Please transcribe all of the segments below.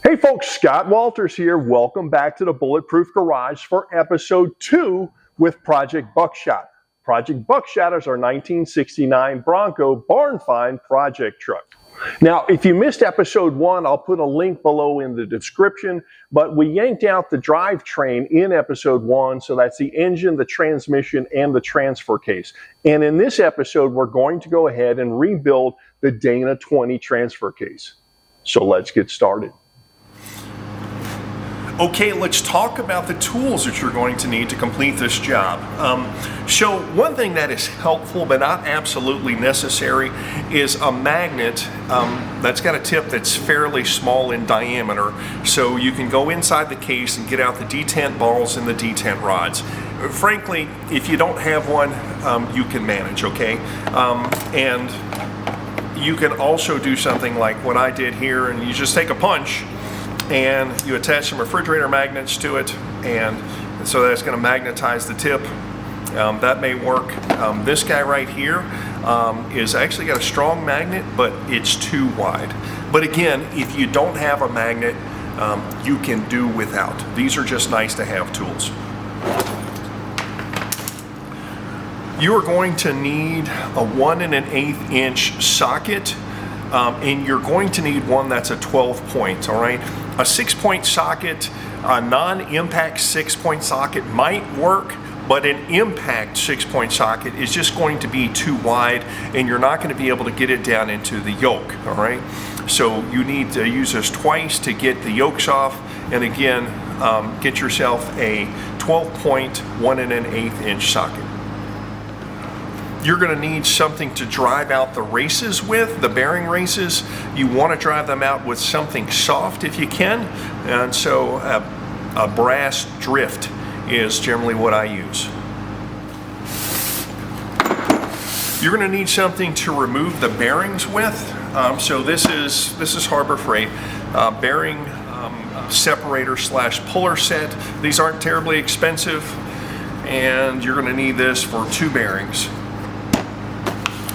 Hey folks, Scott Walters here. Welcome back to the Bulletproof Garage for episode 2 with Project Buckshot. Project Buckshot is our 1969 Bronco barn find project truck. Now, if you missed episode 1, I'll put a link below in the description, but we yanked out the drivetrain in episode 1, so that's the engine, the transmission, and the transfer case. And in this episode, we're going to go ahead and rebuild the Dana 20 transfer case. So let's get started. Okay, let's talk about the tools that you're going to need to complete this job. So one thing that is helpful but not absolutely necessary is a magnet that's got a tip that's fairly small in diameter, so you can go inside the case and get out the detent balls and the detent rods. Frankly, if you don't have one, you can manage, okay? And you can also do something like what I did here, and you just take a punch and you attach some refrigerator magnets to it, and so that's going to magnetize the tip. That may work. This guy right here is actually got a strong magnet, but it's too wide. But again, if you don't have a magnet, you can do without. These are just nice to have tools. You are going to need a 1 1/8 inch socket, and you're going to need one that's a 12 point, all right? A 6-point socket, a non-impact 6-point socket might work, but an impact 6-point socket is just going to be too wide, and you're not going to be able to get it down into the yoke, all right? So you need to use this twice to get the yokes off, and again, get yourself a 12-point 1 1/8 inch socket. You're going to need something to drive out the races with, the bearing races. You want to drive them out with something soft if you can, and so a brass drift is generally what I use. You're going to need something to remove the bearings with. So this is Harbor Freight bearing separator / puller set. These aren't terribly expensive, and you're going to need this for 2 bearings.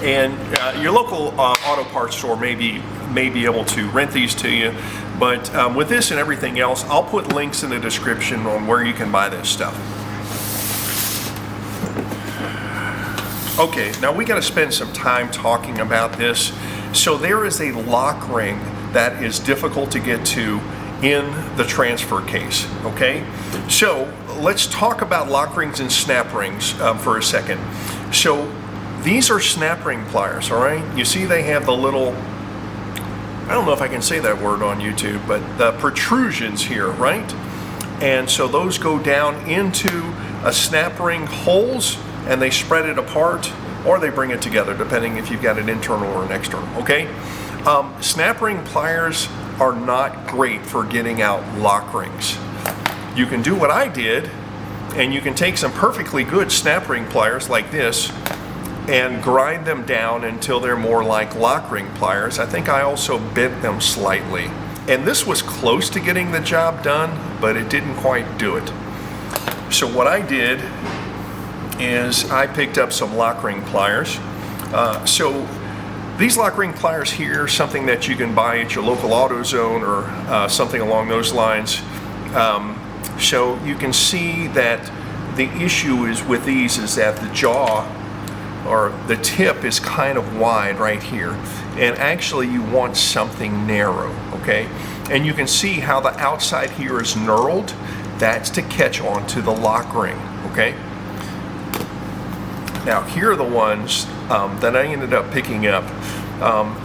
And your local auto parts store may be able to rent these to you, but with this and everything else, I'll put links in the description on where you can buy this stuff. Okay, now we got to spend some time talking about this. So there is a lock ring that is difficult to get to in the transfer case, okay? So let's talk about lock rings and snap rings for a second. So these are snap ring pliers, all right? You see they have the little, I don't know if I can say that word on YouTube, but the protrusions here, right? And so those go down into a snap ring holes, and they spread it apart, or they bring it together, depending if you've got an internal or an external, okay? Snap ring pliers are not great for getting out lock rings. You can do what I did, and you can take some perfectly good snap ring pliers like this, and grind them down until they're more like lock ring pliers. I think I also bent them slightly. And this was close to getting the job done, but it didn't quite do it. So what I did is I picked up some lock ring pliers. So these lock ring pliers here, something that you can buy at your local AutoZone or something along those lines. So you can see that the issue is with these is that the jaw or the tip is kind of wide right here, and actually you want something narrow, okay? And you can see how the outside here is knurled. That's to catch onto the lock ring, okay? Now here are the ones that I ended up picking up,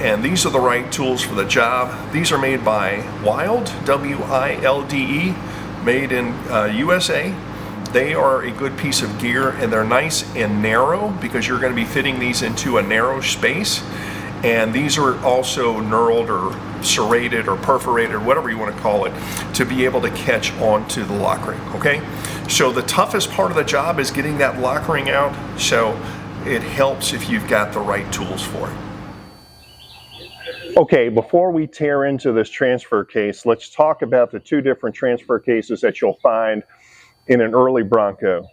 and these are the right tools for the job. These are made by Wilde, W-I-L-D-E, made in USA. They are a good piece of gear, and they're nice and narrow because you're going to be fitting these into a narrow space. And these are also knurled or serrated or perforated, or whatever you want to call it, to be able to catch onto the lock ring, okay? So the toughest part of the job is getting that lock ring out, so it helps if you've got the right tools for it. Okay, before we tear into this transfer case, let's talk about the 2 different transfer cases that you'll find in an early Bronco.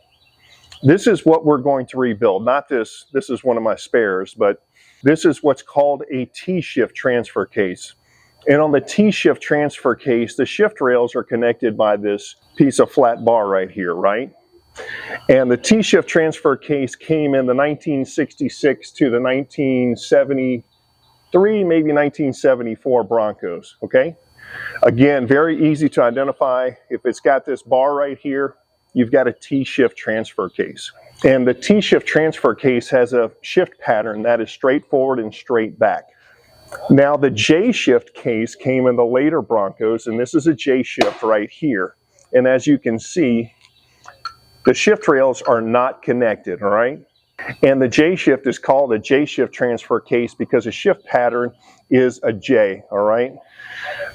This is what we're going to rebuild. Not this is one of my spares, but this is what's called a T-shift transfer case. And on the T-shift transfer case, the shift rails are connected by this piece of flat bar right here, right? And the T-shift transfer case came in the 1966 to the 1973, maybe 1974 Broncos, okay? Again, very easy to identify. If it's got this bar right here, you've got a T-shift transfer case. And the T-shift transfer case has a shift pattern that is straightforward and straight back. Now the J-shift case came in the later Broncos, and this is a J-shift right here. And as you can see, the shift rails are not connected, all right? And the J-shift is called a J-shift transfer case because the shift pattern is a J, all right?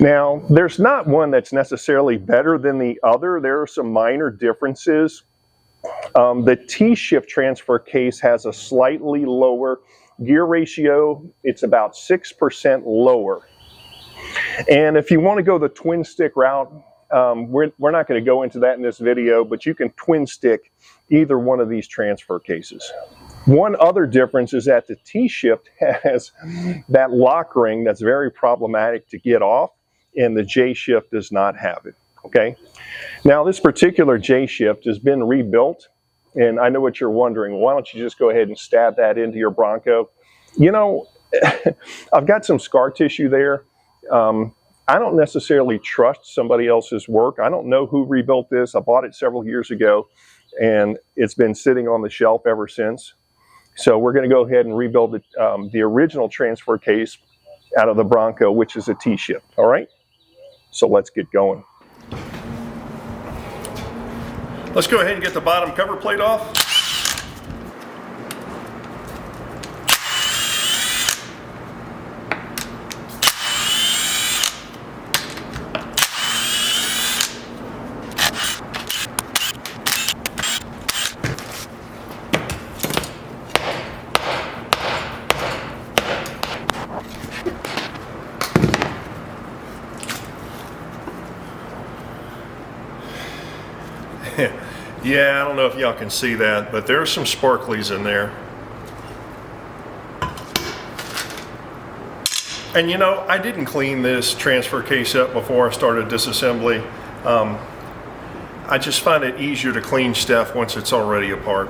Now, there's not one that's necessarily better than the other. There are some minor differences. The T-shift transfer case has a slightly lower gear ratio. It's about 6% lower. And if you want to go the twin stick route, we're not going to go into that in this video, but you can twin stick either one of these transfer cases. One other difference is that the T-shift has that lock ring that's very problematic to get off, and the J-shift does not have it, okay? Now, this particular J-shift has been rebuilt, and I know what you're wondering. Why don't you just go ahead and stab that into your Bronco? You know, I've got some scar tissue there. I don't necessarily trust somebody else's work. I don't know who rebuilt this. I bought it several years ago, and it's been sitting on the shelf ever since. So we're going to go ahead and rebuild the original transfer case out of the Bronco, which is a T-shift, all right? So let's get going. Let's go ahead and get the bottom cover plate off. Yeah, I don't know if y'all can see that, but there's some sparklies in there. And you know, I didn't clean this transfer case up before I started disassembly. I just find it easier to clean stuff once it's already apart.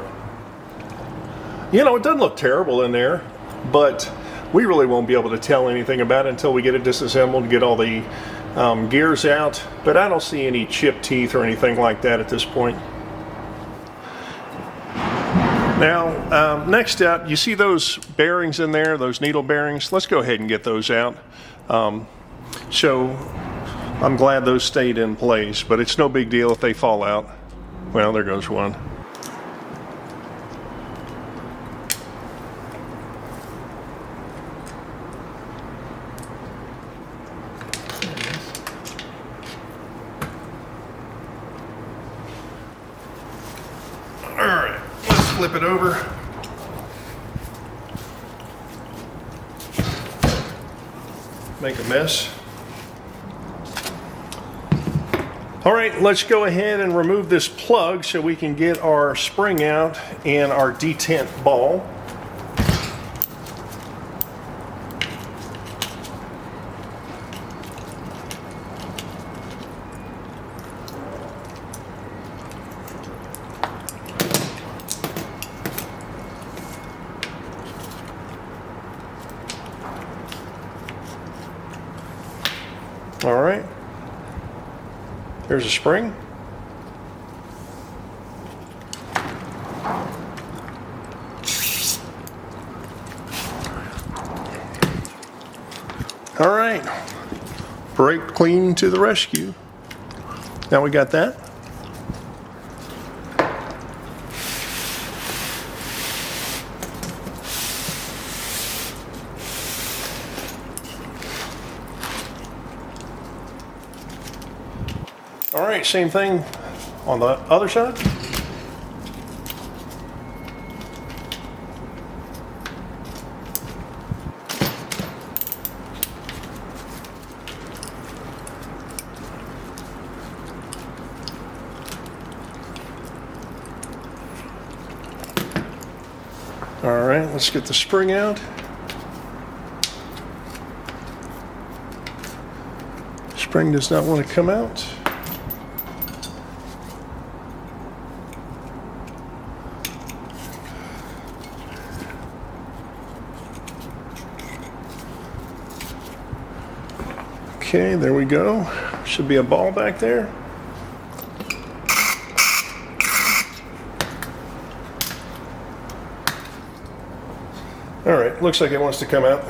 You know, it doesn't look terrible in there, but we really won't be able to tell anything about it until we get it disassembled, get all the gears out. But I don't see any chipped teeth or anything like that at this point. Now, next up, you see those bearings in there, those needle bearings? Let's go ahead and get those out. So I'm glad those stayed in place, but it's no big deal if they fall out. Well, there goes one. Flip it over. Make a mess. All right, let's go ahead and remove this plug so we can get our spring out and our detent ball. All right, there's a spring. All right, brake clean to the rescue. Now we got that. All right, same thing on the other side. All right, let's get the spring out. Spring does not want to come out. Okay, there we go. Should be a ball back there. All right, looks like it wants to come out.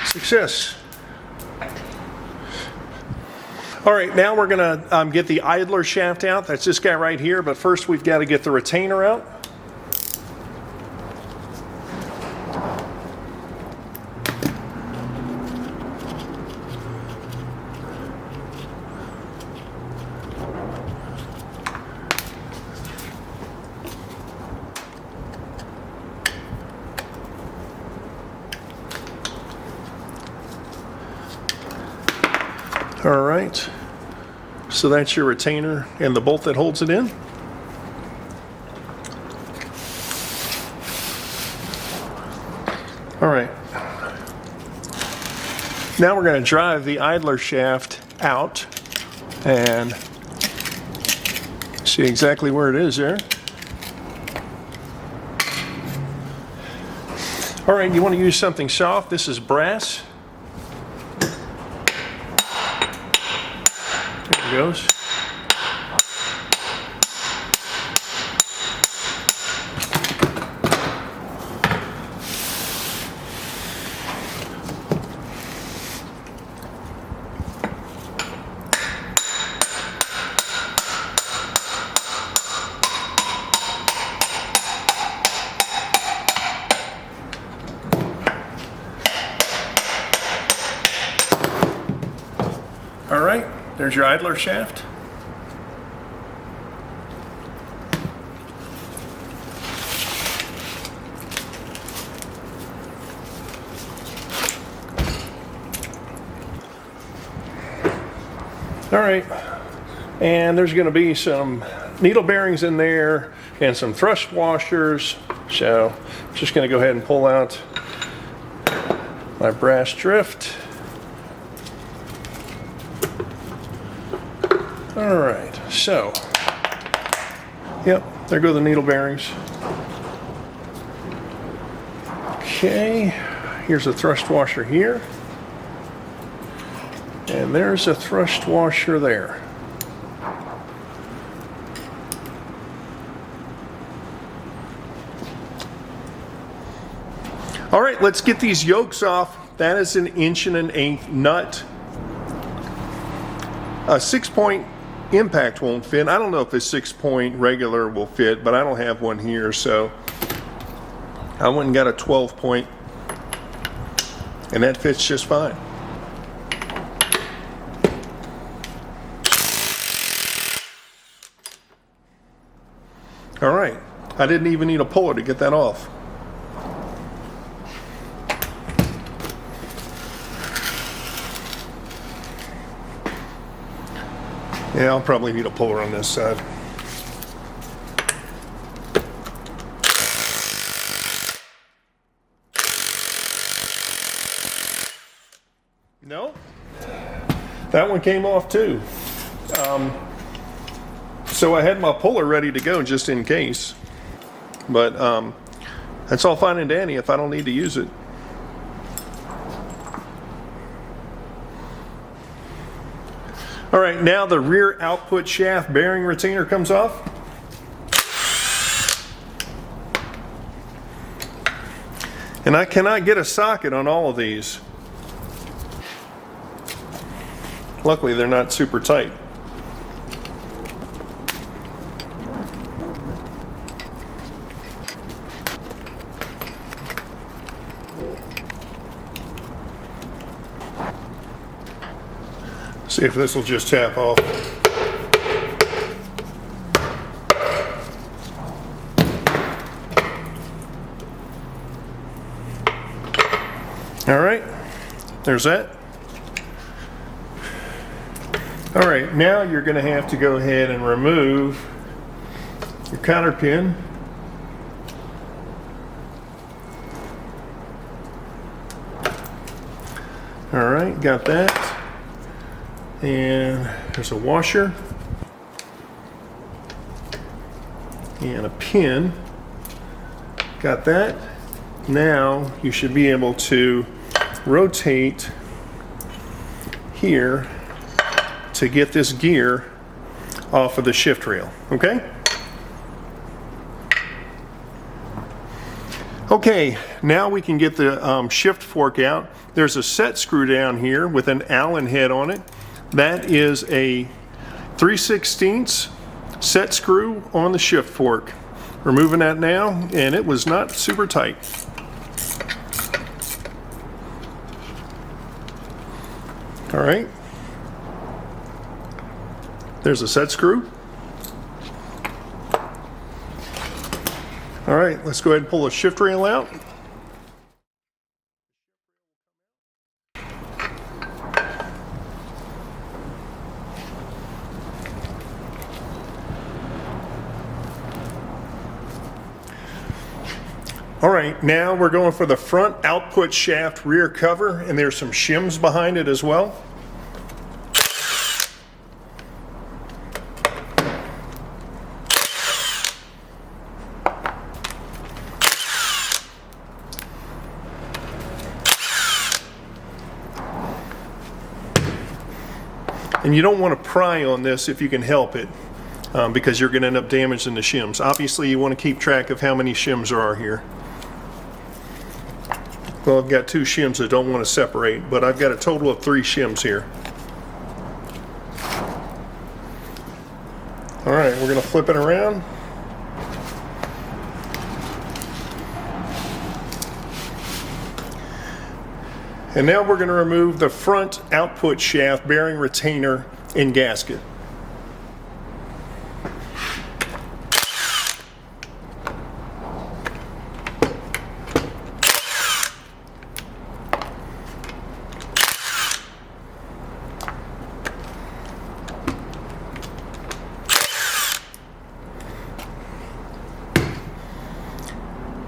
Success. All right, now we're gonna get the idler shaft out. That's this guy right here, but first we've got to get the retainer out. All right, so that's your retainer and the bolt that holds it in. All right, now we're going to drive the idler shaft out and see exactly where it is there. All right, you want to use something soft. This is brass. There it goes. All right, there's your idler shaft. All right, and there's going to be some needle bearings in there and some thrust washers. So I'm just going to go ahead and pull out my brass drift. All right, so, yep, there go the needle bearings. Okay, here's a thrust washer here. And there's a thrust washer there. All right, let's get these yokes off. That is an 1 1/8" nut. A 6-point impact won't fit. I don't know if a 6-point regular will fit, but I don't have one here, so I went and got a 12-point, and that fits just fine. All right, I didn't even need a puller to get that off. Yeah, I'll probably need a puller on this side. No, that one came off too. So I had my puller ready to go just in case. But that's all fine and dandy if I don't need to use it. All right, now the rear output shaft bearing retainer comes off. And I cannot get a socket on all of these. Luckily, they're not super tight. See if this will just tap off. All right, there's that. All right, now you're going to have to go ahead and remove your counter pin. All right, got that. And there's a washer and a pin. Got that. Now you should be able to rotate here to get this gear off of the shift rail, okay? Okay, now we can get the shift fork out. There's a set screw down here with an Allen head on it. That is a 3/16 set screw on the shift fork. Removing that now, and it was not super tight. All right. There's a set screw. All right, let's go ahead and pull the shift rail out. All right, now we're going for the front output shaft rear cover, and there's some shims behind it as well. And you don't want to pry on this if you can help it, because you're going to end up damaging the shims. Obviously, you want to keep track of how many shims there are here. Well, I've got 2 shims that don't want to separate, but I've got a total of 3 shims here. All right, we're going to flip it around. And now we're going to remove the front output shaft bearing retainer and gasket.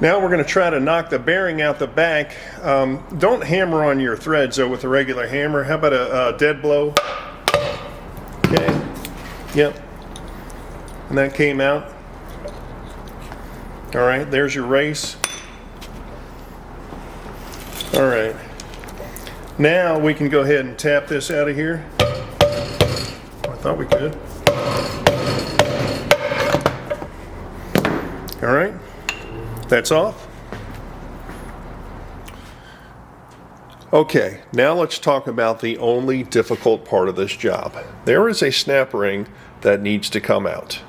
Now we're going to try to knock the bearing out the back. Don't hammer on your threads though with a regular hammer. How about a dead blow? Okay. Yep. And that came out. All right, there's your race. All right. Now we can go ahead and tap this out of here. I thought we could. All right. That's off. Okay, now let's talk about the only difficult part of this job. There is a snap ring that needs to come out.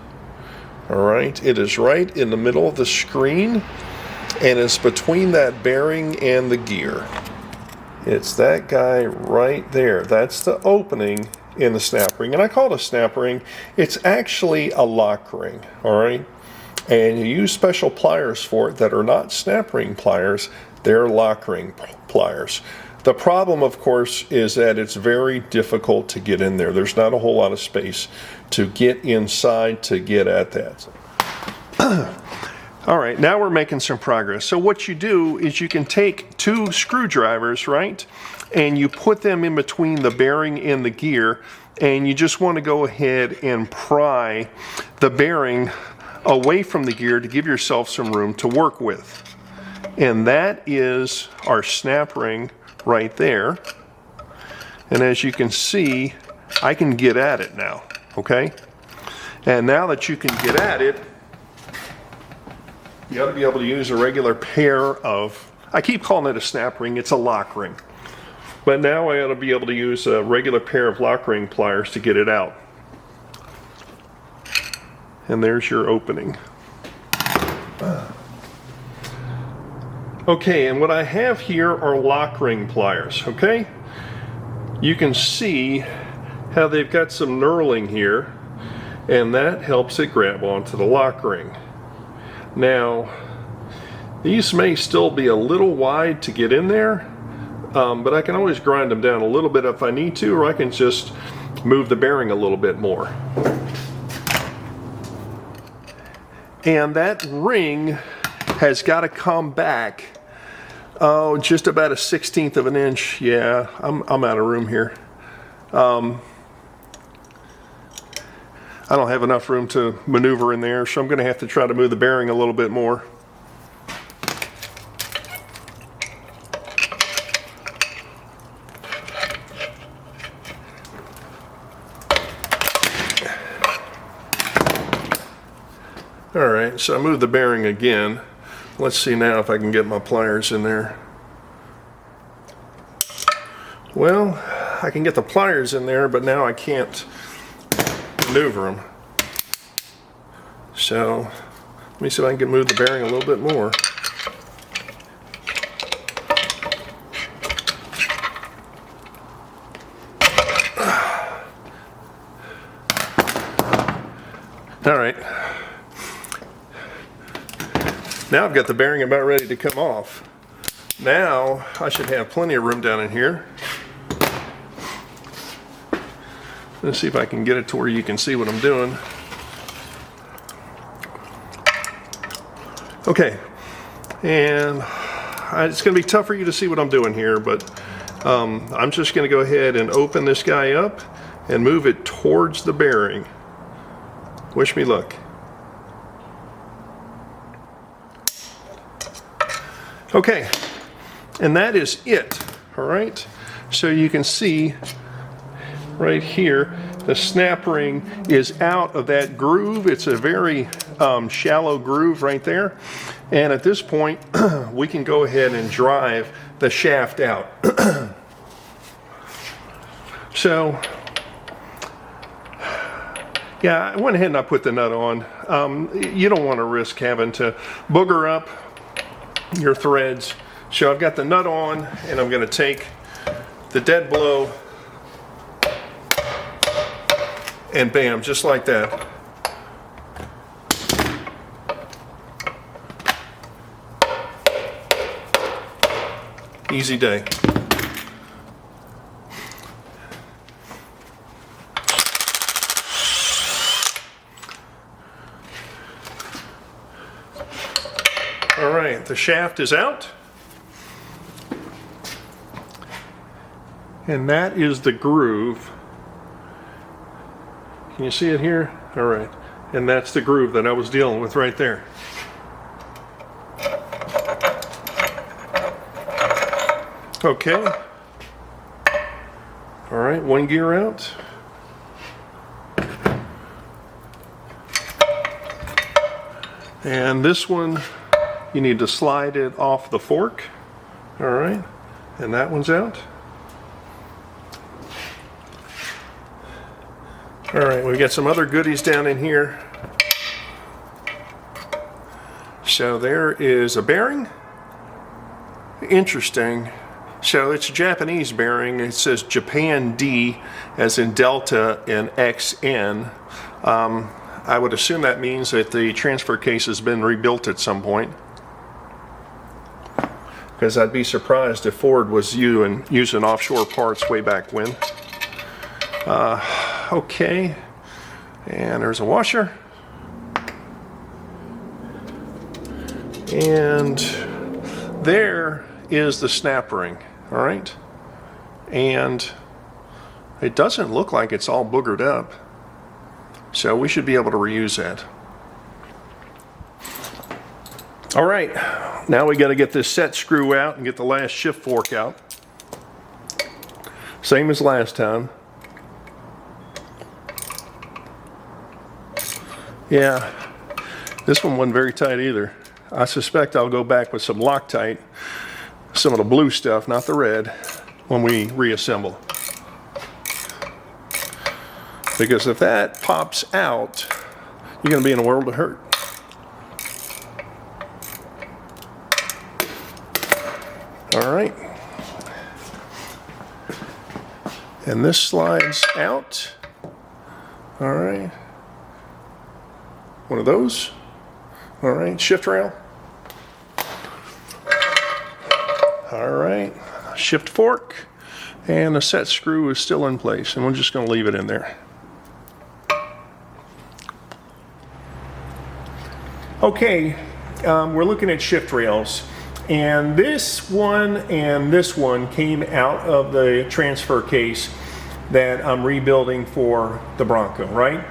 All right, it is right in the middle of the screen, and it's between that bearing and the gear. It's that guy right there. That's the opening in the snap ring, and I call it a snap ring. It's actually a lock ring, all right? And you use special pliers for it that are not snap ring pliers, they're lock ring pliers. The problem, of course, is that it's very difficult to get in there. There's not a whole lot of space to get inside to get at that. All right, now we're making some progress. So what you do is you can take 2 screwdrivers, right? And you put them in between the bearing and the gear, and you just want to go ahead and pry the bearing away from the gear to give yourself some room to work with. And that is our snap ring right there. And as you can see, I can get at it now, okay? And now that you can get at it, you ought to be able to use a regular pair of, I keep calling it a snap ring, it's a lock ring. But now I ought to be able to use a regular pair of lock ring pliers to get it out. And there's your opening. Okay, and what I have here are lock ring pliers, okay? You can see how they've got some knurling here, and that helps it grab onto the lock ring. Now, these may still be a little wide to get in there, but I can always grind them down a little bit if I need to, or I can just move the bearing a little bit more. And that ring has got to come back Oh, just about a 1/16 of an inch. Yeah, I'm out of room here. I don't have enough room to maneuver in there, so I'm going to have to try to move the bearing a little bit more. All right, so I moved the bearing again. Let's see now if I can get my pliers in there. Well, I can get the pliers in there, but now I can't maneuver them. So let me see if I can move the bearing a little bit more. All right. Now I've got the bearing about ready to come off. Now I should have plenty of room down in here. Let's see if I can get it to where you can see what I'm doing. Okay, and it's going to be tough for you to see what I'm doing here, but I'm just going to go ahead and open this guy up and move it towards the bearing. Wish me luck. Okay, and that is it, all right? So you can see right here, the snap ring is out of that groove. It's a very shallow groove right there. And at this point, we can go ahead and drive the shaft out. So, yeah, I went ahead and I put the nut on. You don't want to risk having to booger up your threads. So I've got the nut on, and I'm going to take the dead blow, and bam, just like that. Easy day. All right, the shaft is out. And that is the groove. Can you see it here? All right. And that's the groove that I was dealing with right there. Okay. All right, one gear out. And this one, you need to slide it off the fork. All right. And that one's out. All right, we've got some other goodies down in here. So there is a bearing. Interesting. So it's a Japanese bearing. It says Japan D as in Delta and XN. I would assume that means that the transfer case has been rebuilt at some point, because I'd be surprised if Ford was using offshore parts way back when. Okay, and there's a washer, and there is the snap ring. All right, and it doesn't look like it's all boogered up, so we should be able to reuse that. All right, now we got to get this set screw out and get the last shift fork out. Same as last time. Yeah, this one wasn't very tight either. I suspect I'll go back with some Loctite, some of the blue stuff, not the red, when we reassemble. Because if that pops out, you're going to be in a world of hurt. All right. And this slides out. All right. One of those. All right, shift rail. All right, shift fork. And the set screw is still in place, and we're just going to leave it in there. Okay, we're looking at shift rails. And this one came out of the transfer case that I'm rebuilding for the Bronco, right?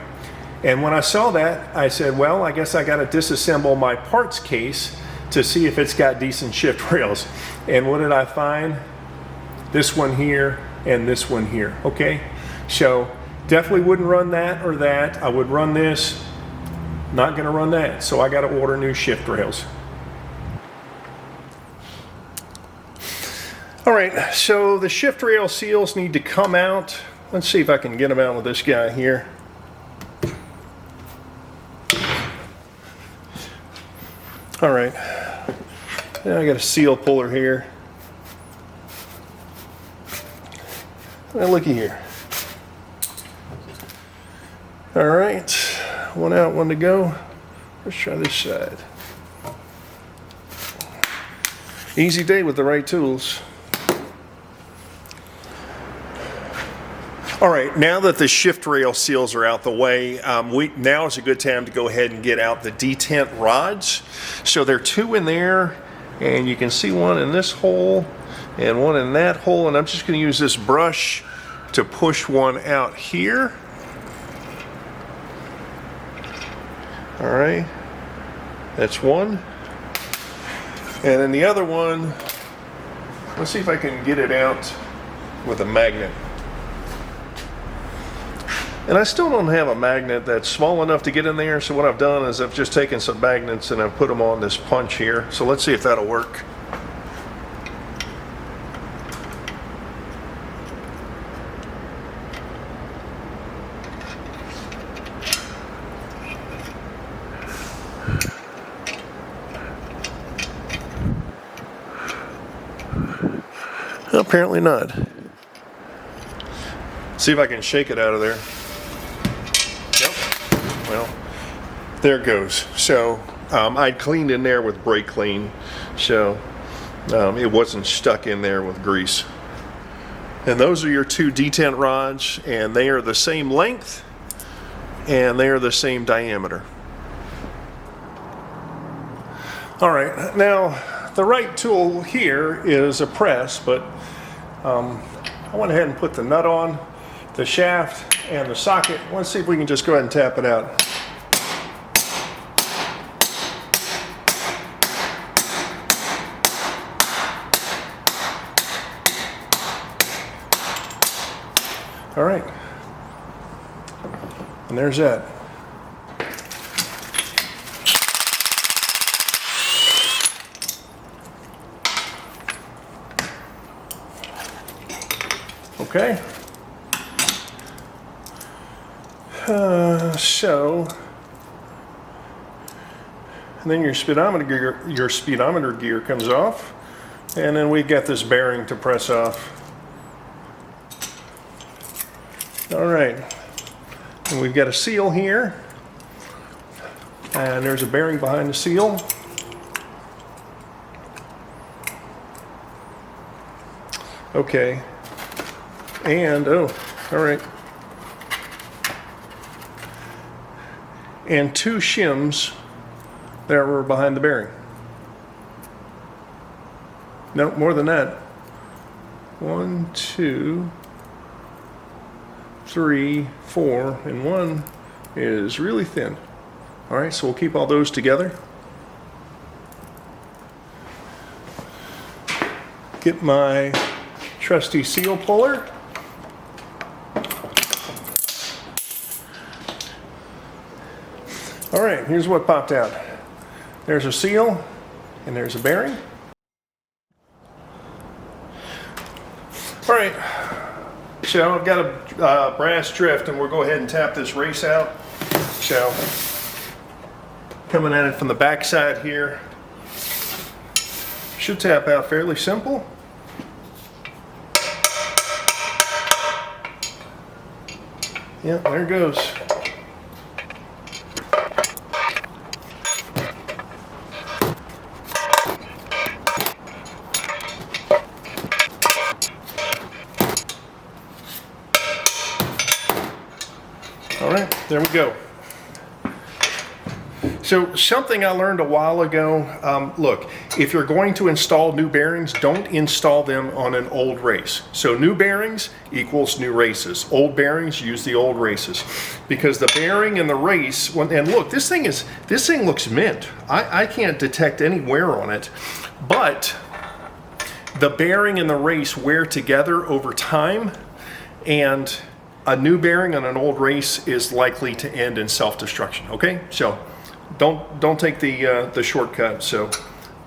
And when I saw that, I said, well, I guess I got to disassemble my parts case to see if it's got decent shift rails. And what did I find? This one here and this one here, okay? So definitely wouldn't run that or that. I would run this, not gonna run that. So I gotta order new shift rails. All right, so the shift rail seals need to come out. Let's see if I can get them out with this guy here. All right, now I got a seal puller here. Now looky here. All right, one out, one to go. Let's try this side. Easy day with the right tools. All right, now that the shift rail seals are out the way, now is a good time to go ahead and get out the detent rods. So there are two in there, and you can see one in this hole and one in that hole, and I'm just going to use this brush to push one out here. All right, that's one. And then the other one, let's see if I can get it out with a magnet. And I still don't have a magnet that's small enough to get in there, so what I've done is I've just taken some magnets and I've put them on this punch here. So let's see if that'll work. Apparently not. See if I can shake it out of there. Yep. Well, there it goes. So I'd cleaned in there with brake clean, so it wasn't stuck in there with grease. And those are your two detent rods, and they are the same length and they are the same diameter. All right, now the right tool here is a press, but I went ahead and put the nut on, the shaft, and the socket. Let's see if we can just go ahead and tap it out. All right, and there's that. Okay. So, and then your speedometer gear comes off, and then we got this bearing to press off. All right, and we've got a seal here, and there's a bearing behind the seal. Okay, and oh, all right. And two shims that were behind the bearing. No, more than that. 1, 2, 3, 4, and one is really thin. All right, so we'll keep all those together. Get my trusty seal puller. All right, here's what popped out. There's a seal, and there's a bearing. All right, so I've got a brass drift, and we'll go ahead and tap this race out. So, coming at it from the back side here. Should tap out fairly simple. Yeah, there it goes. All right, there we go. So something I learned a while ago, look, if you're going to install new bearings, don't install them on an old race. So new bearings equals new races. Old bearings, use the old races. Because the bearing and the race, and look, this thing looks mint. I can't detect any wear on it, but the bearing and the race wear together over time, and a new bearing on an old race is likely to end in self-destruction, okay? So don't take the shortcut, so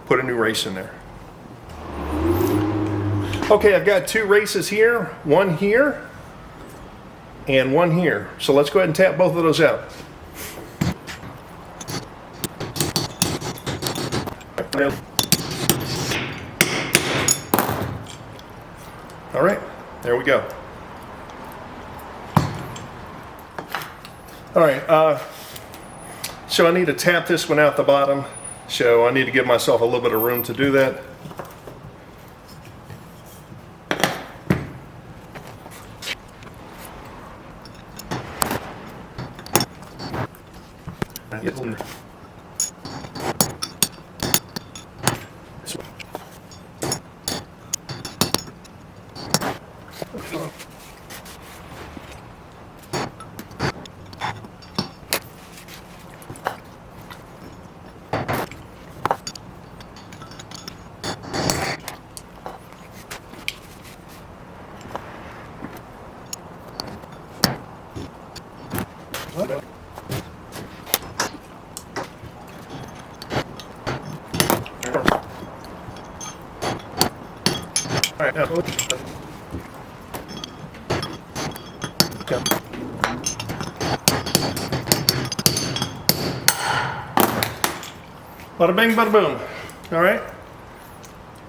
put a new race in there. Okay, I've got 2 races here, one here and one here. So let's go ahead and tap both of those out. All right, there we go. All right, so I need to tap this one out the bottom. So I need to give myself a little bit of room to do that. All right, now. Bada bing, bada boom. All right,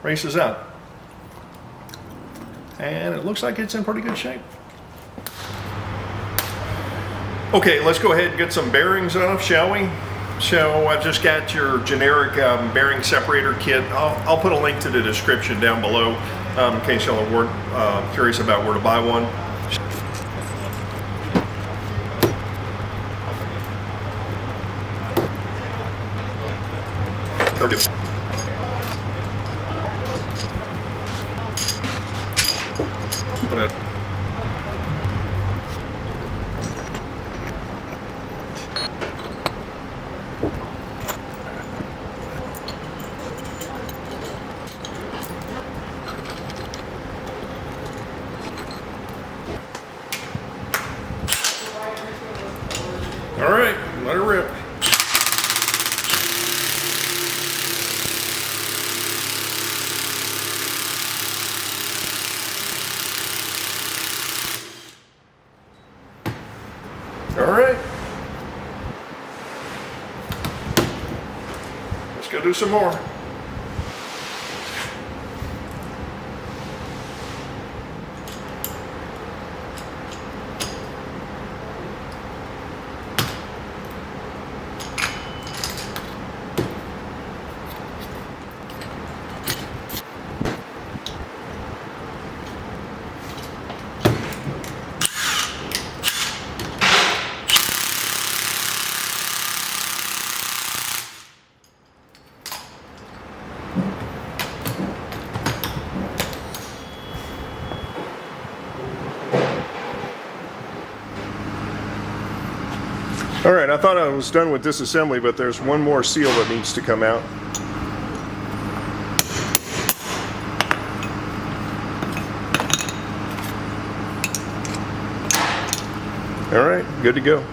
race is out. And it looks like it's in pretty good shape. Okay, let's go ahead and get some bearings off, shall we? So I've just got your generic bearing separator kit. I'll put a link to the description down below in case y'all are curious about where to buy one. All right, let her rip. All right. Let's go do some more. All right, I thought I was done with disassembly, but there's one more seal that needs to come out. All right, good to go.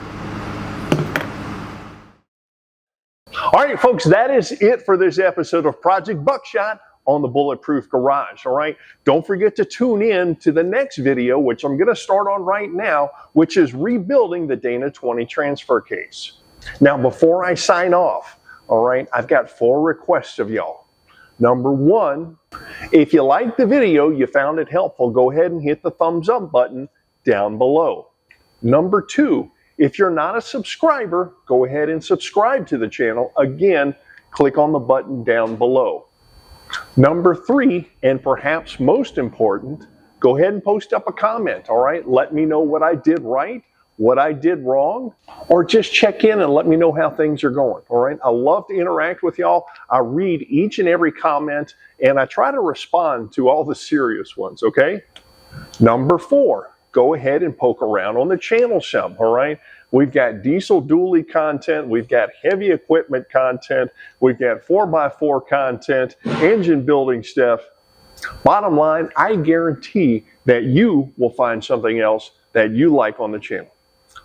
All right, folks, that is it for this episode of Project Buckshot on the Bulletproof Garage. All right, don't forget to tune in to the next video, which I'm going to start on right now, which is rebuilding the Dana 20 transfer case. Now, before I sign off, all right, I've got 4 requests of y'all. Number 1, if you liked the video, you found it helpful, go ahead and hit the thumbs up button down below. Number 2, if you're not a subscriber, go ahead and subscribe to the channel. Again, click on the button down below. Number 3, and perhaps most important, go ahead and post up a comment, all right? Let me know what I did right, what I did wrong, or just check in and let me know how things are going. All right. I love to interact with y'all. I read each and every comment and I try to respond to all the serious ones. Okay. Number 4, go ahead and poke around on the channel some. All right. We've got diesel dually content. We've got heavy equipment content. We've got 4x4 content, engine building stuff. Bottom line, I guarantee that you will find something else that you like on the channel.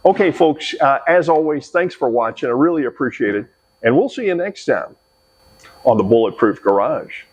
Okay, folks, as always, thanks for watching. I really appreciate it. And we'll see you next time on the Bulletproof Garage.